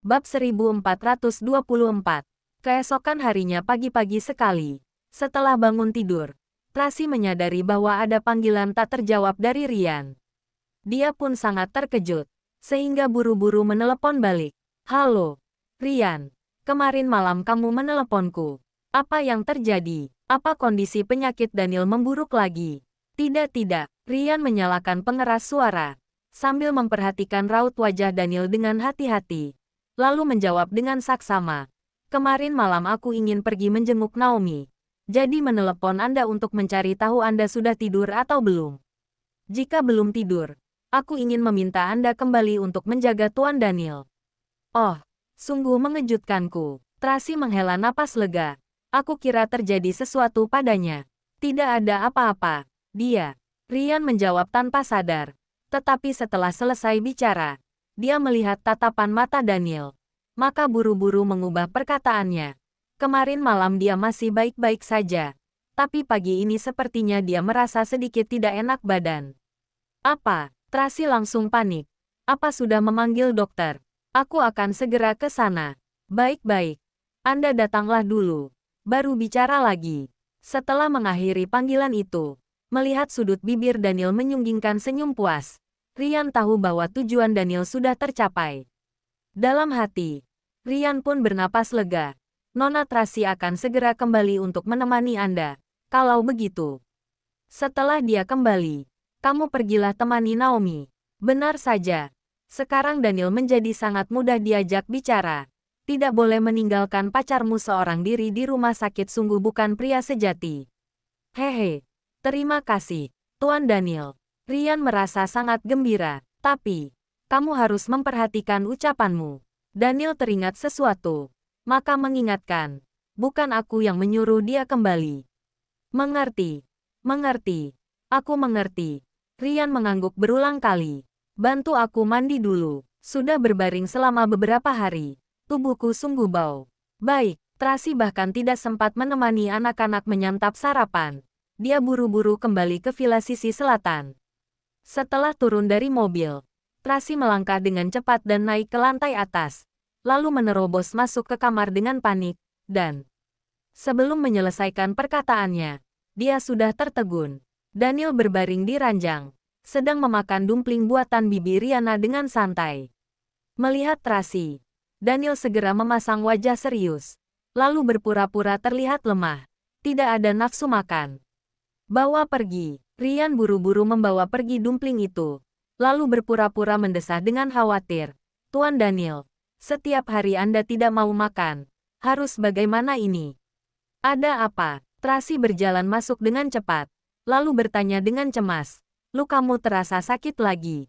Bab 1424. Keesokan harinya pagi-pagi sekali. Setelah bangun tidur, Tracy menyadari bahwa ada panggilan tak terjawab dari Ryan. Dia pun sangat terkejut, sehingga buru-buru menelepon balik. Halo, Ryan. Kemarin malam kamu meneleponku. Apa yang terjadi? Apa kondisi penyakit Daniel memburuk lagi? Tidak. Ryan menyalakan pengeras suara, sambil memperhatikan raut wajah Daniel dengan hati-hati. Lalu menjawab dengan saksama. Kemarin malam aku ingin pergi menjenguk Naomi. Jadi menelepon Anda untuk mencari tahu Anda sudah tidur atau belum. Jika belum tidur, aku ingin meminta Anda kembali untuk menjaga Tuan Daniel. Oh, sungguh mengejutkanku. Tracy menghela napas lega. Aku kira terjadi sesuatu padanya. Tidak ada apa-apa. Ryan menjawab tanpa sadar. Tetapi setelah selesai bicara, dia melihat tatapan mata Daniel. Maka buru-buru mengubah perkataannya. Kemarin malam dia masih baik-baik saja. Tapi pagi ini sepertinya dia merasa sedikit tidak enak badan. Apa? Tracy langsung panik. Apa sudah memanggil dokter? Aku akan segera ke sana. Baik-baik. Anda datanglah dulu. Baru bicara lagi. Setelah mengakhiri panggilan itu, melihat sudut bibir Daniel menyunggingkan senyum puas, Ryan tahu bahwa tujuan Daniel sudah tercapai. Dalam hati, Ryan pun bernapas lega. Nona Tracy akan segera kembali untuk menemani Anda. Kalau begitu. Setelah dia kembali, kamu pergilah temani Naomi. Benar saja. Sekarang Daniel menjadi sangat mudah diajak bicara. Tidak boleh meninggalkan pacarmu seorang diri di rumah sakit, sungguh bukan pria sejati. Hehe. Terima kasih, Tuan Daniel. Ryan merasa sangat gembira. Tapi, kamu harus memperhatikan ucapanmu. Daniel teringat sesuatu. Maka mengingatkan. Bukan aku yang menyuruh dia kembali. Mengerti. Aku mengerti. Ryan mengangguk berulang kali. Bantu aku mandi dulu. Sudah berbaring selama beberapa hari. Tubuhku sungguh bau. Baik, Tracy bahkan tidak sempat menemani anak-anak menyantap sarapan. Dia buru-buru kembali ke villa sisi selatan. Setelah turun dari mobil, Tracy melangkah dengan cepat dan naik ke lantai atas. Lalu menerobos masuk ke kamar dengan panik, dan sebelum menyelesaikan perkataannya, dia sudah tertegun. Daniel berbaring di ranjang, sedang memakan dumpling buatan Bibi Riana dengan santai. Melihat Tracy, Daniel segera memasang wajah serius, lalu berpura-pura terlihat lemah. Tidak ada nafsu makan. Bawa pergi. Ryan buru-buru membawa pergi dumpling itu, lalu berpura-pura mendesah dengan khawatir. Tuan Daniel, setiap hari Anda tidak mau makan. Harus bagaimana ini? Ada apa? Tracy berjalan masuk dengan cepat, lalu bertanya dengan cemas. Lukamu terasa sakit lagi?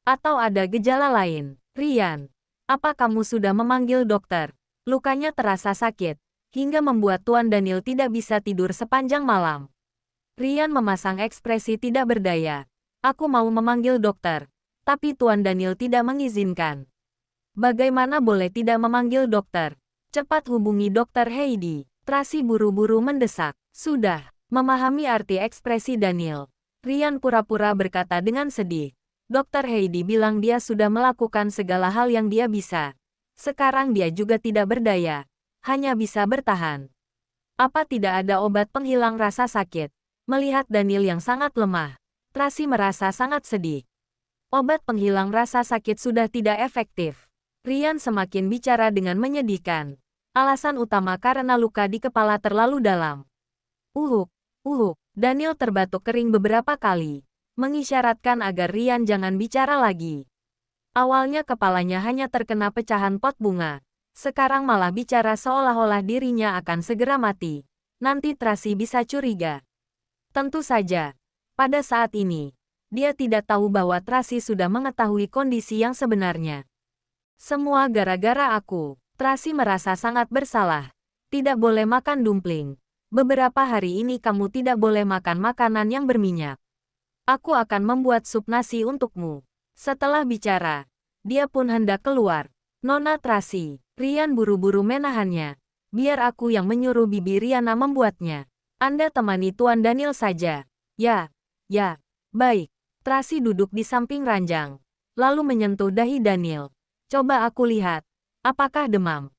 Atau ada gejala lain? Ryan, apa kamu sudah memanggil dokter? Lukanya terasa sakit, hingga membuat Tuan Daniel tidak bisa tidur sepanjang malam. Ryan memasang ekspresi tidak berdaya. Aku mau memanggil dokter, tapi Tuan Daniel tidak mengizinkan. Bagaimana boleh tidak memanggil dokter? Cepat hubungi Dokter Heidi. Tracy buru-buru mendesak. Sudah, memahami arti ekspresi Daniel, Ryan pura-pura berkata dengan sedih. Dokter Heidi bilang dia sudah melakukan segala hal yang dia bisa. Sekarang dia juga tidak berdaya. Hanya bisa bertahan. Apa tidak ada obat penghilang rasa sakit? Melihat Daniel yang sangat lemah, Tracy merasa sangat sedih. Obat penghilang rasa sakit sudah tidak efektif. Ryan semakin bicara dengan menyedihkan. Alasan utama karena luka di kepala terlalu dalam. Daniel terbatuk kering beberapa kali, mengisyaratkan agar Ryan jangan bicara lagi. Awalnya kepalanya hanya terkena pecahan pot bunga. Sekarang malah bicara seolah-olah dirinya akan segera mati. Nanti Tracy bisa curiga. Tentu saja, pada saat ini, dia tidak tahu bahwa Tracy sudah mengetahui kondisi yang sebenarnya. Semua gara-gara aku. Tracy merasa sangat bersalah. Tidak boleh makan dumpling. Beberapa hari ini kamu tidak boleh makan makanan yang berminyak. Aku akan membuat sup nasi untukmu. Setelah bicara, dia pun hendak keluar. Nona Tracy, Ryan buru-buru menahannya. Biar aku yang menyuruh Bibi Riana membuatnya. Anda temani Tuan Daniel saja. Ya, baik. Tracy duduk di samping ranjang, lalu menyentuh dahi Daniel. Coba aku lihat. Apakah demam?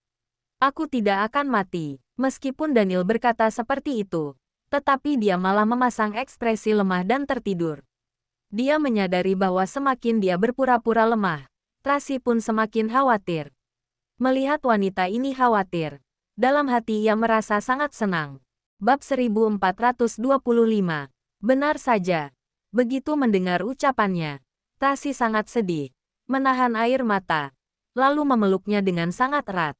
Aku tidak akan mati. Meskipun Daniel berkata seperti itu, tetapi dia malah memasang ekspresi lemah dan tertidur. Dia menyadari bahwa semakin dia berpura-pura lemah, Tracy pun semakin khawatir. Melihat wanita ini khawatir, dalam hati ia merasa sangat senang. Bab 1425. Benar saja. Begitu mendengar ucapannya, Tracy sangat sedih, menahan air mata, lalu memeluknya dengan sangat erat.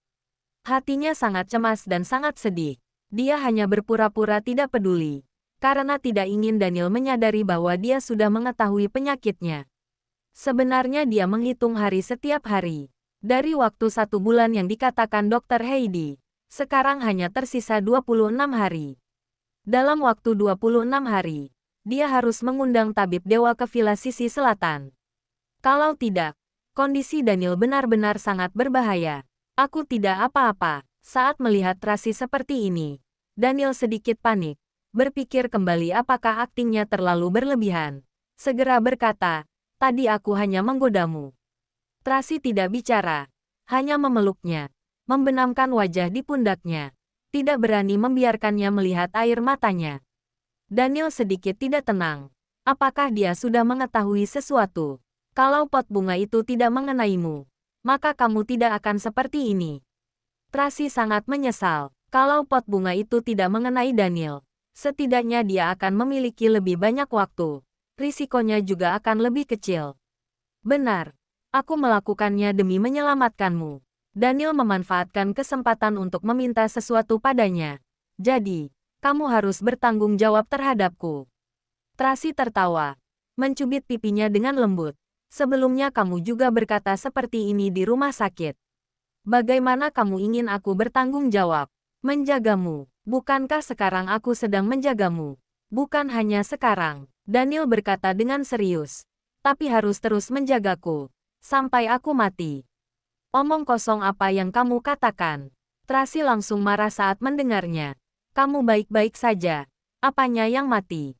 Hatinya sangat cemas dan sangat sedih. Dia hanya berpura-pura tidak peduli, karena tidak ingin Daniel menyadari bahwa dia sudah mengetahui penyakitnya. Sebenarnya dia menghitung hari setiap hari. Dari waktu 1 bulan yang dikatakan Dr. Heidi, sekarang hanya tersisa 26 hari. Dalam waktu 26 hari, dia harus mengundang tabib dewa ke villa sisi selatan. Kalau tidak, kondisi Daniel benar-benar sangat berbahaya. Aku tidak apa-apa. Saat melihat Tracy seperti ini, Daniel sedikit panik, berpikir kembali apakah aktingnya terlalu berlebihan. Segera berkata, tadi aku hanya menggodamu. Tracy tidak bicara, hanya memeluknya, membenamkan wajah di pundaknya, tidak berani membiarkannya melihat air matanya. Daniel sedikit tidak tenang. Apakah dia sudah mengetahui sesuatu? Kalau pot bunga itu tidak mengenaimu, maka kamu tidak akan seperti ini. Tracy sangat menyesal. Kalau pot bunga itu tidak mengenai Daniel, setidaknya dia akan memiliki lebih banyak waktu. Risikonya juga akan lebih kecil. Benar, aku melakukannya demi menyelamatkanmu. Daniel memanfaatkan kesempatan untuk meminta sesuatu padanya. Jadi, kamu harus bertanggung jawab terhadapku. Tracy tertawa, mencubit pipinya dengan lembut. Sebelumnya kamu juga berkata seperti ini di rumah sakit. Bagaimana kamu ingin aku bertanggung jawab? Menjagamu. Bukankah sekarang aku sedang menjagamu? Bukan hanya sekarang, Daniel berkata dengan serius. Tapi harus terus menjagaku, sampai aku mati. Omong kosong apa yang kamu katakan? Tracy langsung marah saat mendengarnya. Kamu baik-baik saja. Apanya yang mati?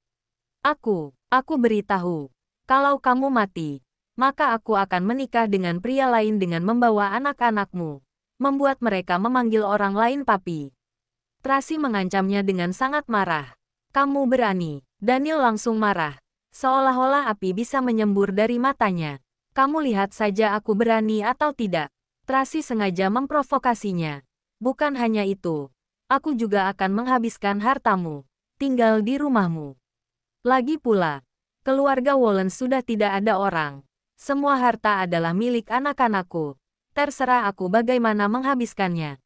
Aku beritahu. Kalau kamu mati, maka aku akan menikah dengan pria lain dengan membawa anak-anakmu, membuat mereka memanggil orang lain papi. Tracy mengancamnya dengan sangat marah. Kamu berani? Daniel langsung marah, seolah-olah api bisa menyembur dari matanya. Kamu lihat saja aku berani atau tidak. Tracy sengaja memprovokasinya. Bukan hanya itu, aku juga akan menghabiskan hartamu, tinggal di rumahmu. Lagi pula, keluarga Wallen sudah tidak ada orang. Semua harta adalah milik anak-anakku. Terserah aku bagaimana menghabiskannya.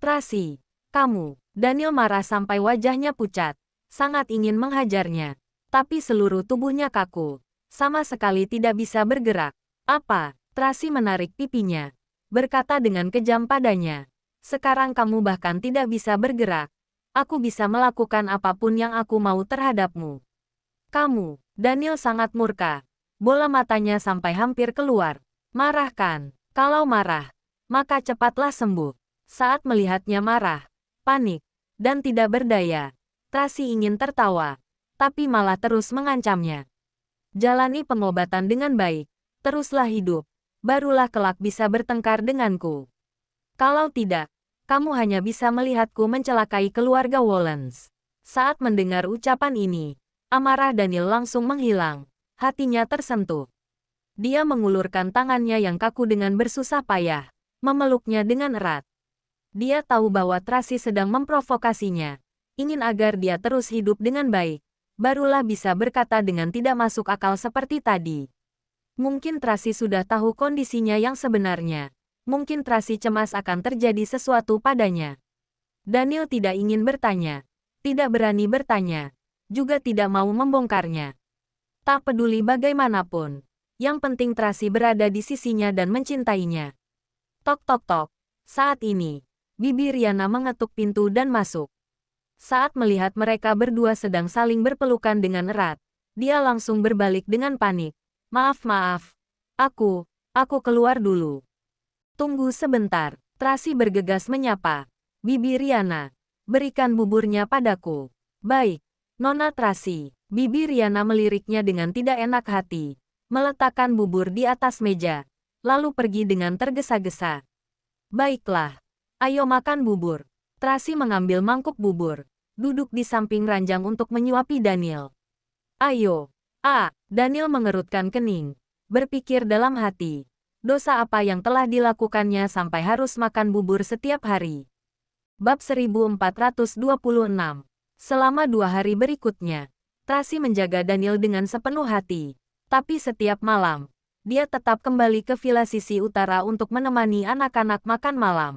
Tracy, kamu. Daniel marah sampai wajahnya pucat. Sangat ingin menghajarnya. Tapi seluruh tubuhnya kaku. Sama sekali tidak bisa bergerak. Apa? Tracy menarik pipinya. Berkata dengan kejam padanya. Sekarang kamu bahkan tidak bisa bergerak. Aku bisa melakukan apapun yang aku mau terhadapmu. Kamu. Daniel sangat murka. Bola matanya sampai hampir keluar. Marah kan? Kalau marah, maka cepatlah sembuh. Saat melihatnya marah, panik, dan tidak berdaya, Tracy ingin tertawa, tapi malah terus mengancamnya. Jalani pengobatan dengan baik, teruslah hidup, barulah kelak bisa bertengkar denganku. Kalau tidak, kamu hanya bisa melihatku mencelakai keluarga Wallens. Saat mendengar ucapan ini, amarah Daniel langsung menghilang. Hatinya tersentuh. Dia mengulurkan tangannya yang kaku dengan bersusah payah, memeluknya dengan erat. Dia tahu bahwa Tracy sedang memprovokasinya, ingin agar dia terus hidup dengan baik, barulah bisa berkata dengan tidak masuk akal seperti tadi. Mungkin Tracy sudah tahu kondisinya yang sebenarnya. Mungkin Tracy cemas akan terjadi sesuatu padanya. Daniel tidak ingin bertanya, tidak berani bertanya, juga tidak mau membongkarnya. Tak peduli bagaimanapun, yang penting Tracy berada di sisinya dan mencintainya. Tok tok tok. Saat ini, bibi Riana mengetuk pintu dan masuk. Saat melihat mereka berdua sedang saling berpelukan dengan erat, dia langsung berbalik dengan panik. Maaf. Aku keluar dulu. Tunggu sebentar. Tracy bergegas menyapa. Bibi Riana, berikan buburnya padaku. Baik, Nona Tracy. Bibi Riana meliriknya dengan tidak enak hati, meletakkan bubur di atas meja, lalu pergi dengan tergesa-gesa. Baiklah. Ayo makan bubur. Tracy mengambil mangkuk bubur. Duduk di samping ranjang untuk menyuapi Daniel. Ayo. Daniel mengerutkan kening. Berpikir dalam hati. Dosa apa yang telah dilakukannya sampai harus makan bubur setiap hari. Bab 1426. Selama 2 hari berikutnya, Tracy menjaga Daniel dengan sepenuh hati. Tapi setiap malam, dia tetap kembali ke villa sisi utara untuk menemani anak-anak makan malam.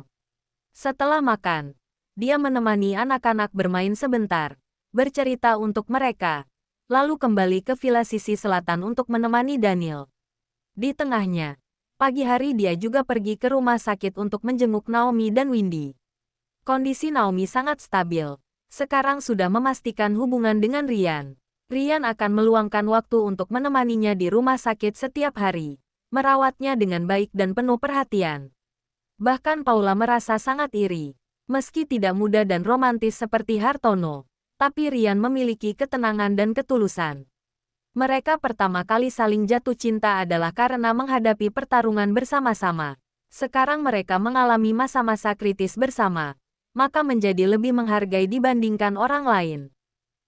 Setelah makan, dia menemani anak-anak bermain sebentar, bercerita untuk mereka, lalu kembali ke villa sisi selatan untuk menemani Daniel. Di tengahnya, pagi hari dia juga pergi ke rumah sakit untuk menjenguk Naomi dan Windy. Kondisi Naomi sangat stabil. Sekarang sudah memastikan hubungan dengan Ryan. Ryan akan meluangkan waktu untuk menemaninya di rumah sakit setiap hari, merawatnya dengan baik dan penuh perhatian. Bahkan Paula merasa sangat iri. Meski tidak muda dan romantis seperti Hartono, tapi Ryan memiliki ketenangan dan ketulusan. Mereka pertama kali saling jatuh cinta adalah karena menghadapi pertarungan bersama-sama. Sekarang mereka mengalami masa-masa kritis bersama, maka menjadi lebih menghargai dibandingkan orang lain.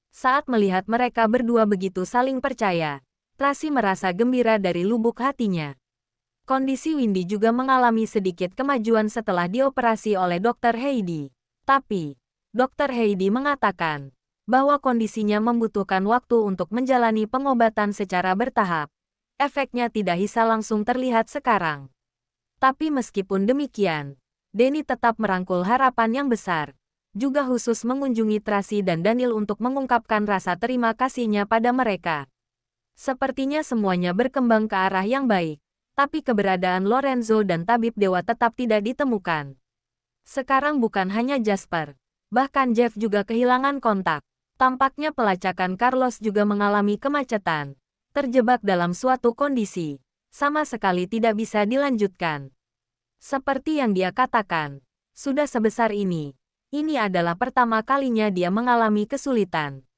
Saat melihat mereka berdua begitu saling percaya, Tracy merasa gembira dari lubuk hatinya. Kondisi Windy juga mengalami sedikit kemajuan setelah dioperasi oleh Dr. Heidi. Tapi, Dr. Heidi mengatakan bahwa kondisinya membutuhkan waktu untuk menjalani pengobatan secara bertahap. Efeknya tidak bisa langsung terlihat sekarang. Tapi meskipun demikian, Danny tetap merangkul harapan yang besar. Juga khusus mengunjungi Tracy dan Daniel untuk mengungkapkan rasa terima kasihnya pada mereka. Sepertinya semuanya berkembang ke arah yang baik, tapi keberadaan Lorenzo dan tabib dewa tetap tidak ditemukan. Sekarang bukan hanya Jasper, bahkan Jeff juga kehilangan kontak. Tampaknya pelacakan Carlos juga mengalami kemacetan, terjebak dalam suatu kondisi, sama sekali tidak bisa dilanjutkan. Seperti yang dia katakan, sudah sebesar ini. Ini adalah pertama kalinya dia mengalami kesulitan.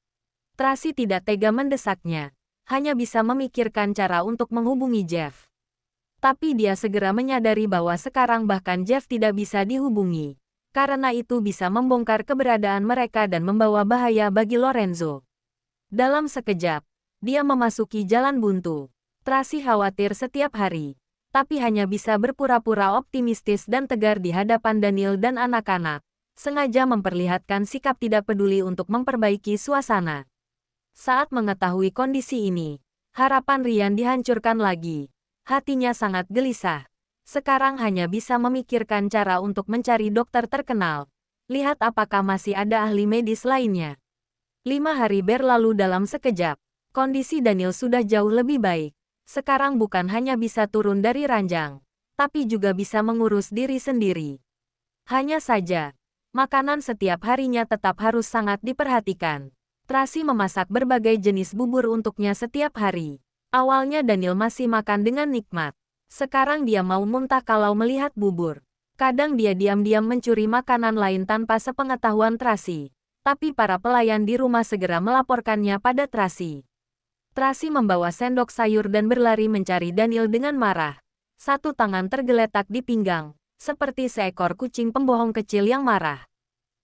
Tracy tidak tega mendesaknya, hanya bisa memikirkan cara untuk menghubungi Jeff. Tapi dia segera menyadari bahwa sekarang bahkan Jeff tidak bisa dihubungi, karena itu bisa membongkar keberadaan mereka dan membawa bahaya bagi Lorenzo. Dalam sekejap, dia memasuki jalan buntu. Tracy khawatir setiap hari, tapi hanya bisa berpura-pura optimistis dan tegar di hadapan Daniel dan anak-anak. Sengaja memperlihatkan sikap tidak peduli untuk memperbaiki suasana. Saat mengetahui kondisi ini, harapan Ryan dihancurkan lagi. Hatinya sangat gelisah. Sekarang hanya bisa memikirkan cara untuk mencari dokter terkenal. Lihat apakah masih ada ahli medis lainnya. 5 hari berlalu dalam sekejap. Kondisi Daniel sudah jauh lebih baik. Sekarang bukan hanya bisa turun dari ranjang, tapi juga bisa mengurus diri sendiri. Hanya saja, makanan setiap harinya tetap harus sangat diperhatikan. Tracy memasak berbagai jenis bubur untuknya setiap hari. Awalnya Daniel masih makan dengan nikmat. Sekarang dia mau muntah kalau melihat bubur. Kadang dia diam-diam mencuri makanan lain tanpa sepengetahuan Tracy. Tapi para pelayan di rumah segera melaporkannya pada Tracy. Tracy membawa sendok sayur dan berlari mencari Daniel dengan marah. Satu tangan tergeletak di pinggang, seperti seekor kucing pembohong kecil yang marah.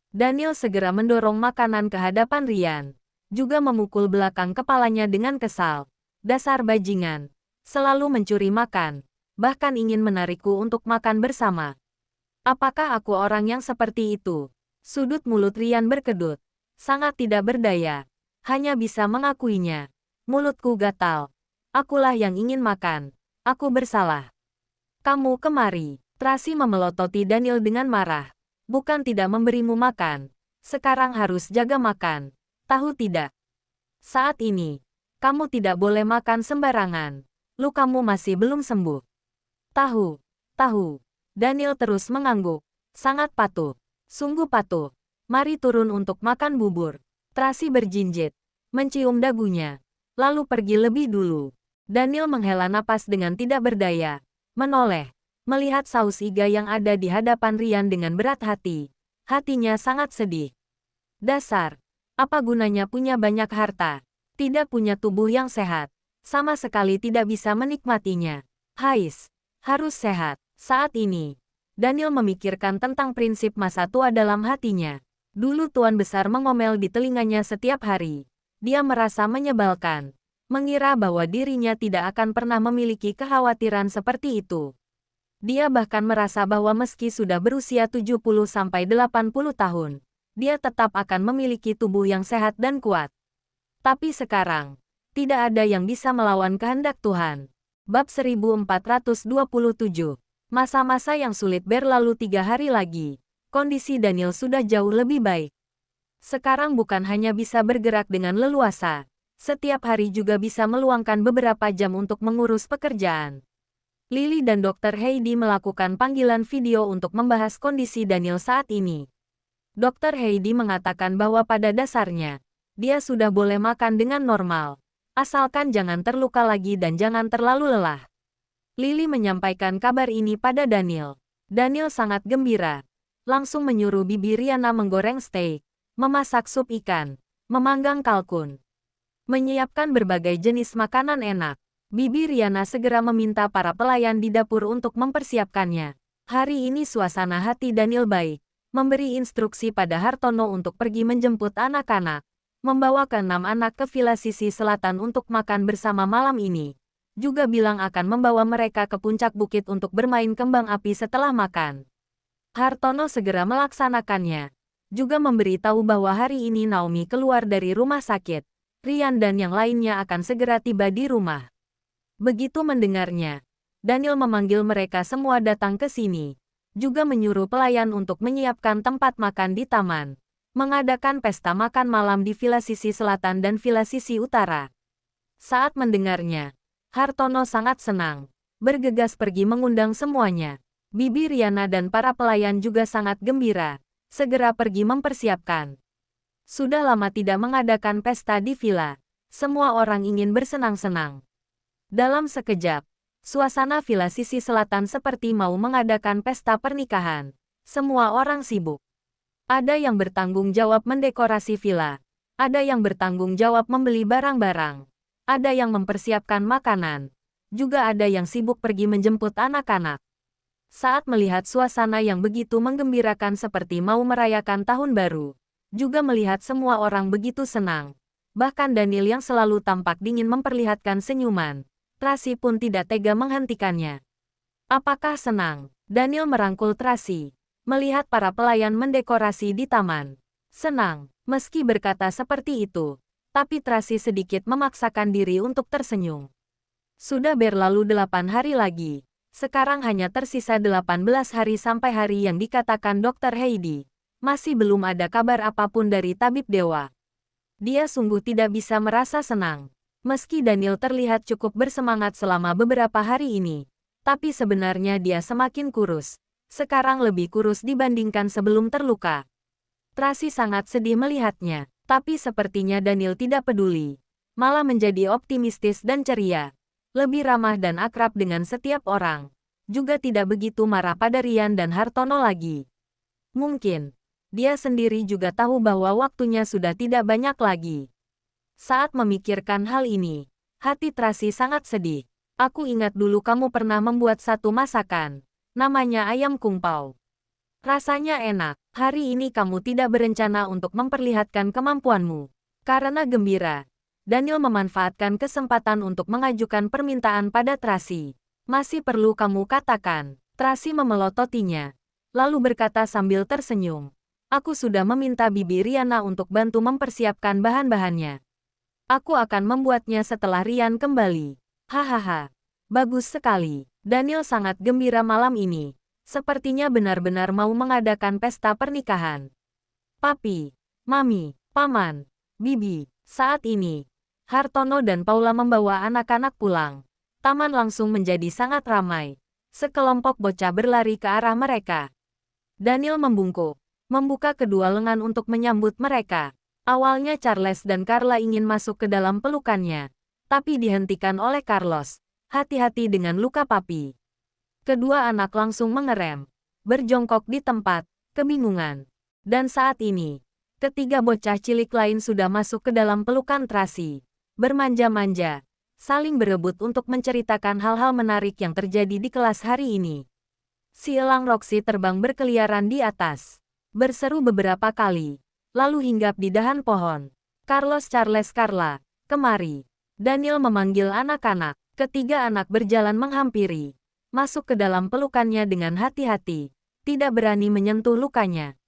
Daniel segera mendorong makanan ke hadapan Ryan, juga memukul belakang kepalanya dengan kesal. Dasar bajingan, selalu mencuri makan, bahkan ingin menarikku untuk makan bersama. Apakah aku orang yang seperti itu? Sudut mulut Ryan berkedut, sangat tidak berdaya. Hanya bisa mengakuinya. Mulutku gatal. Akulah yang ingin makan. Aku bersalah. Kamu kemari. Tracy memelototi Daniel dengan marah. Bukan tidak memberimu makan. Sekarang harus jaga makan. Tahu tidak? Saat ini, kamu tidak boleh makan sembarangan. Lukamu masih belum sembuh. Tahu. Daniel terus mengangguk. Sangat patuh. Sungguh patuh. Mari turun untuk makan bubur. Tracy berjinjit. Mencium dagunya. Lalu pergi lebih dulu. Daniel menghela napas dengan tidak berdaya. Menoleh. Melihat saus iga yang ada di hadapan Ryan dengan berat hati. Hatinya sangat sedih. Dasar. Apa gunanya punya banyak harta? Tidak punya tubuh yang sehat. Sama sekali tidak bisa menikmatinya. Harus sehat. Saat ini, Daniel memikirkan tentang prinsip masa tua dalam hatinya. Dulu Tuan Besar mengomel di telinganya setiap hari. Dia merasa menyebalkan. Mengira bahwa dirinya tidak akan pernah memiliki kekhawatiran seperti itu. Dia bahkan merasa bahwa meski sudah berusia 70-80 tahun, dia tetap akan memiliki tubuh yang sehat dan kuat. Tapi sekarang, tidak ada yang bisa melawan kehendak Tuhan. Bab 1427. Masa-masa yang sulit berlalu 3 hari lagi. Kondisi Daniel sudah jauh lebih baik. Sekarang bukan hanya bisa bergerak dengan leluasa, setiap hari juga bisa meluangkan beberapa jam untuk mengurus pekerjaan. Lily dan Dr. Heidi melakukan panggilan video untuk membahas kondisi Daniel saat ini. Dr. Heidi mengatakan bahwa pada dasarnya, dia sudah boleh makan dengan normal, asalkan jangan terluka lagi dan jangan terlalu lelah. Lily menyampaikan kabar ini pada Daniel. Daniel sangat gembira. Langsung menyuruh Bibi Riana menggoreng steak, memasak sup ikan, memanggang kalkun, menyiapkan berbagai jenis makanan enak. Bibi Riana segera meminta para pelayan di dapur untuk mempersiapkannya. Hari ini suasana hati Daniel baik. Memberi instruksi pada Hartono untuk pergi menjemput anak-anak. Membawa ke-6 anak ke Villa Sisi Selatan untuk makan bersama malam ini. Juga bilang akan membawa mereka ke puncak bukit untuk bermain kembang api setelah makan. Hartono segera melaksanakannya. Juga memberitahu bahwa hari ini Naomi keluar dari rumah sakit. Rian dan yang lainnya akan segera tiba di rumah. Begitu mendengarnya, Daniel memanggil mereka semua datang ke sini. Juga menyuruh pelayan untuk menyiapkan tempat makan di taman. Mengadakan pesta makan malam di Villa Sisi Selatan dan Villa Sisi Utara. Saat mendengarnya, Hartono sangat senang. Bergegas pergi mengundang semuanya. Bibi Riana dan para pelayan juga sangat gembira. Segera pergi mempersiapkan. Sudah lama tidak mengadakan pesta di villa. Semua orang ingin bersenang-senang. Dalam sekejap, suasana Villa Sisi Selatan seperti mau mengadakan pesta pernikahan. Semua orang sibuk. Ada yang bertanggung jawab mendekorasi villa. Ada yang bertanggung jawab membeli barang-barang. Ada yang mempersiapkan makanan. Juga ada yang sibuk pergi menjemput anak-anak. Saat melihat suasana yang begitu menggembirakan seperti mau merayakan tahun baru, juga melihat semua orang begitu senang. Bahkan Daniel yang selalu tampak dingin memperlihatkan senyuman. Tracy pun tidak tega menghentikannya. Apakah senang? Daniel merangkul Tracy, melihat para pelayan mendekorasi di taman. Senang, meski berkata seperti itu, tapi Tracy sedikit memaksakan diri untuk tersenyum. Sudah berlalu 8 hari lagi. Sekarang hanya tersisa 18 hari sampai hari yang dikatakan Dr. Heidi. Masih belum ada kabar apapun dari tabib dewa. Dia sungguh tidak bisa merasa senang. Meski Daniel terlihat cukup bersemangat selama beberapa hari ini, tapi sebenarnya dia semakin kurus. Sekarang lebih kurus dibandingkan sebelum terluka. Tracy sangat sedih melihatnya, tapi sepertinya Daniel tidak peduli. Malah menjadi optimistis dan ceria. Lebih ramah dan akrab dengan setiap orang. Juga tidak begitu marah pada Rian dan Hartono lagi. Mungkin, dia sendiri juga tahu bahwa waktunya sudah tidak banyak lagi. Saat memikirkan hal ini, hati Tracy sangat sedih. Aku ingat dulu kamu pernah membuat satu masakan. Namanya ayam kungpao. Rasanya enak. Hari ini kamu tidak berencana untuk memperlihatkan kemampuanmu. Karena gembira, Daniel memanfaatkan kesempatan untuk mengajukan permintaan pada Tracy. Masih perlu kamu katakan. Tracy memelototinya. Lalu berkata sambil tersenyum. Aku sudah meminta Bibi Riana untuk bantu mempersiapkan bahan-bahannya. Aku akan membuatnya setelah Rian kembali. Hahaha. Bagus sekali. Daniel sangat gembira malam ini. Sepertinya benar-benar mau mengadakan pesta pernikahan. Papi, Mami, Paman, Bibi. Saat ini, Hartono dan Paula membawa anak-anak pulang. Taman langsung menjadi sangat ramai. Sekelompok bocah berlari ke arah mereka. Daniel membungkuk, membuka kedua lengan untuk menyambut mereka. Awalnya Charles dan Carla ingin masuk ke dalam pelukannya, tapi dihentikan oleh Carlos. Hati-hati dengan luka papi. Kedua anak langsung mengerem, berjongkok di tempat, kebingungan. Dan saat ini, ketiga bocah cilik lain sudah masuk ke dalam pelukan Tracy. Bermanja-manja, saling berebut untuk menceritakan hal-hal menarik yang terjadi di kelas hari ini. Si elang Roxy terbang berkeliaran di atas. Berseru beberapa kali. Lalu hinggap di dahan pohon. Carlos Charles Carla, kemari. Daniel memanggil anak-anak. Ketiga anak berjalan menghampiri. Masuk ke dalam pelukannya dengan hati-hati. Tidak berani menyentuh lukanya.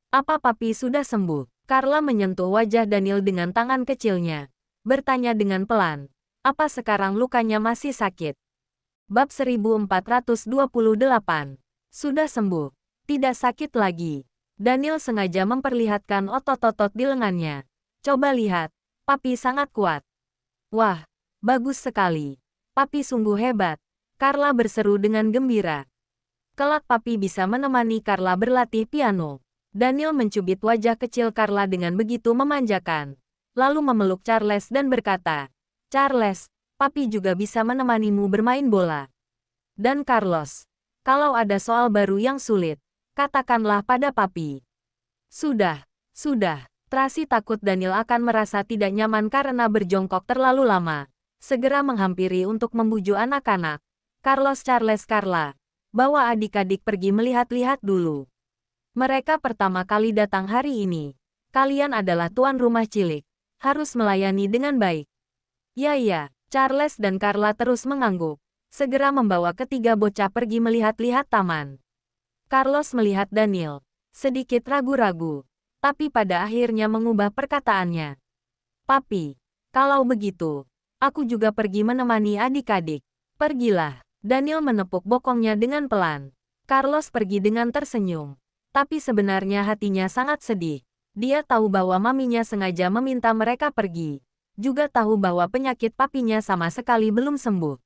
Apa papi sudah sembuh? Carla menyentuh wajah Daniel dengan tangan kecilnya. Bertanya dengan pelan. Apa sekarang lukanya masih sakit? Bab 1428. Sudah sembuh. Tidak sakit lagi. Daniel sengaja memperlihatkan otot-otot di lengannya. Coba lihat. Papi sangat kuat. Wah, bagus sekali. Papi sungguh hebat. Carla berseru dengan gembira. Kelak papi bisa menemani Carla berlatih piano. Daniel mencubit wajah kecil Carla dengan begitu memanjakan. Lalu memeluk Charles dan berkata, Charles, papi juga bisa menemanimu bermain bola. Dan Carlos, kalau ada soal baru yang sulit, katakanlah pada papi. Sudah. Tracy takut Daniel akan merasa tidak nyaman karena berjongkok terlalu lama. Segera menghampiri untuk membujuk anak-anak. Carlos Charles Carla, bawa adik-adik pergi melihat-lihat dulu. Mereka pertama kali datang hari ini. Kalian adalah tuan rumah cilik. Harus melayani dengan baik. Ya, Charles dan Carla terus mengangguk. Segera membawa ketiga bocah pergi melihat-lihat taman. Carlos melihat Daniel. Sedikit ragu-ragu. Tapi pada akhirnya mengubah perkataannya. Papi, kalau begitu, aku juga pergi menemani adik-adik. Pergilah. Daniel menepuk bokongnya dengan pelan. Carlos pergi dengan tersenyum. Tapi sebenarnya hatinya sangat sedih. Dia tahu bahwa maminya sengaja meminta mereka pergi. Juga tahu bahwa penyakit papinya sama sekali belum sembuh.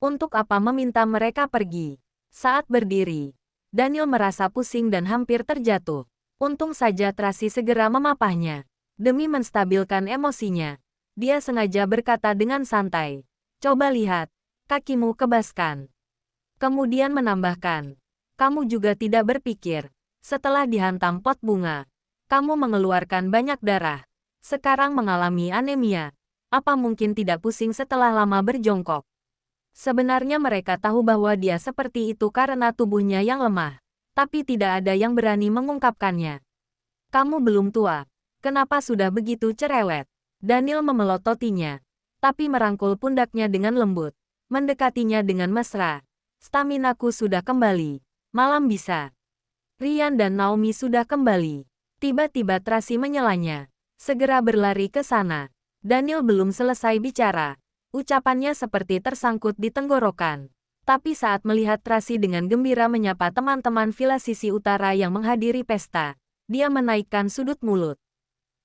Untuk apa meminta mereka pergi? Saat berdiri, Daniel merasa pusing dan hampir terjatuh. Untung saja Tracy segera memapahnya. Demi menstabilkan emosinya, dia sengaja berkata dengan santai. Coba lihat, kakimu kebaskan. Kemudian menambahkan, kamu juga tidak berpikir. Setelah dihantam pot bunga, kamu mengeluarkan banyak darah. Sekarang mengalami anemia. Apa mungkin tidak pusing setelah lama berjongkok? Sebenarnya mereka tahu bahwa dia seperti itu karena tubuhnya yang lemah. Tapi tidak ada yang berani mengungkapkannya. Kamu belum tua. Kenapa sudah begitu cerewet? Daniel memelototinya. Tapi merangkul pundaknya dengan lembut. Mendekatinya dengan mesra. Staminaku sudah kembali. Malam bisa. Ryan dan Naomi sudah kembali. Tiba-tiba Tracy menyelanya. Segera berlari ke sana. Daniel belum selesai bicara. Ucapannya seperti tersangkut di tenggorokan. Tapi saat melihat Tracy dengan gembira menyapa teman-teman villa sisi utara yang menghadiri pesta, dia menaikkan sudut mulut.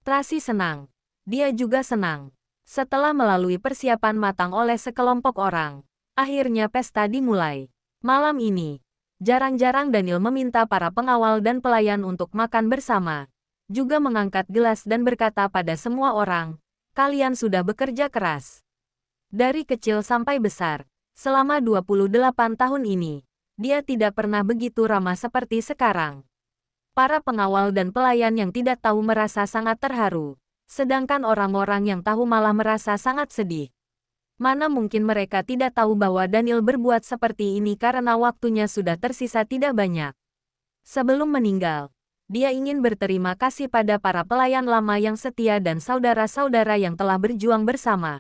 Tracy senang. Dia juga senang. Setelah melalui persiapan matang oleh sekelompok orang, akhirnya pesta dimulai. Malam ini, jarang-jarang Daniel meminta para pengawal dan pelayan untuk makan bersama. Juga mengangkat gelas dan berkata pada semua orang, kalian sudah bekerja keras. Dari kecil sampai besar, selama 28 tahun ini, dia tidak pernah begitu ramah seperti sekarang. Para pengawal dan pelayan yang tidak tahu merasa sangat terharu, sedangkan orang-orang yang tahu malah merasa sangat sedih. Mana mungkin mereka tidak tahu bahwa Daniel berbuat seperti ini karena waktunya sudah tersisa tidak banyak. Sebelum meninggal, dia ingin berterima kasih pada para pelayan lama yang setia dan saudara-saudara yang telah berjuang bersama.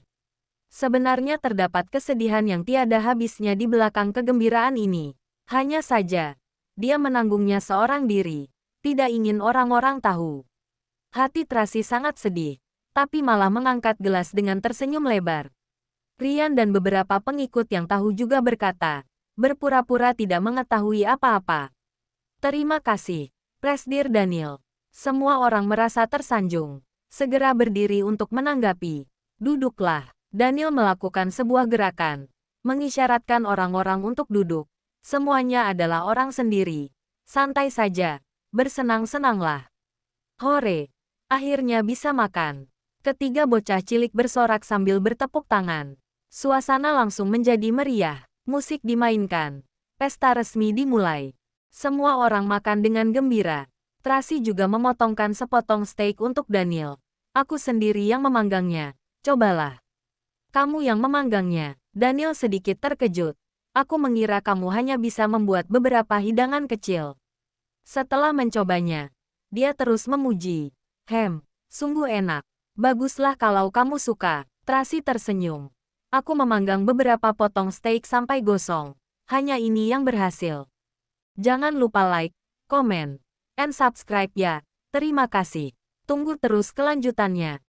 Sebenarnya terdapat kesedihan yang tiada habisnya di belakang kegembiraan ini. Hanya saja, dia menanggungnya seorang diri. Tidak ingin orang-orang tahu. Hati Tracy sangat sedih, tapi malah mengangkat gelas dengan tersenyum lebar. Ryan dan beberapa pengikut yang tahu juga berkata, berpura-pura tidak mengetahui apa-apa. Terima kasih, Presdir Daniel. Semua orang merasa tersanjung. Segera berdiri untuk menanggapi. Duduklah. Daniel melakukan sebuah gerakan. Mengisyaratkan orang-orang untuk duduk. Semuanya adalah orang sendiri. Santai saja. Bersenang-senanglah. Hore. Akhirnya bisa makan. Ketiga bocah cilik bersorak sambil bertepuk tangan. Suasana langsung menjadi meriah. Musik dimainkan. Pesta resmi dimulai. Semua orang makan dengan gembira. Tracy juga memotongkan sepotong steak untuk Daniel. Aku sendiri yang memanggangnya. Cobalah. Kamu yang memanggangnya. Daniel sedikit terkejut. Aku mengira kamu hanya bisa membuat beberapa hidangan kecil. Setelah mencobanya, dia terus memuji. Sungguh enak. Baguslah kalau kamu suka. Tracy tersenyum. Aku memanggang beberapa potong steak sampai gosong. Hanya ini yang berhasil. Jangan lupa like, komen, and subscribe ya. Terima kasih. Tunggu terus kelanjutannya.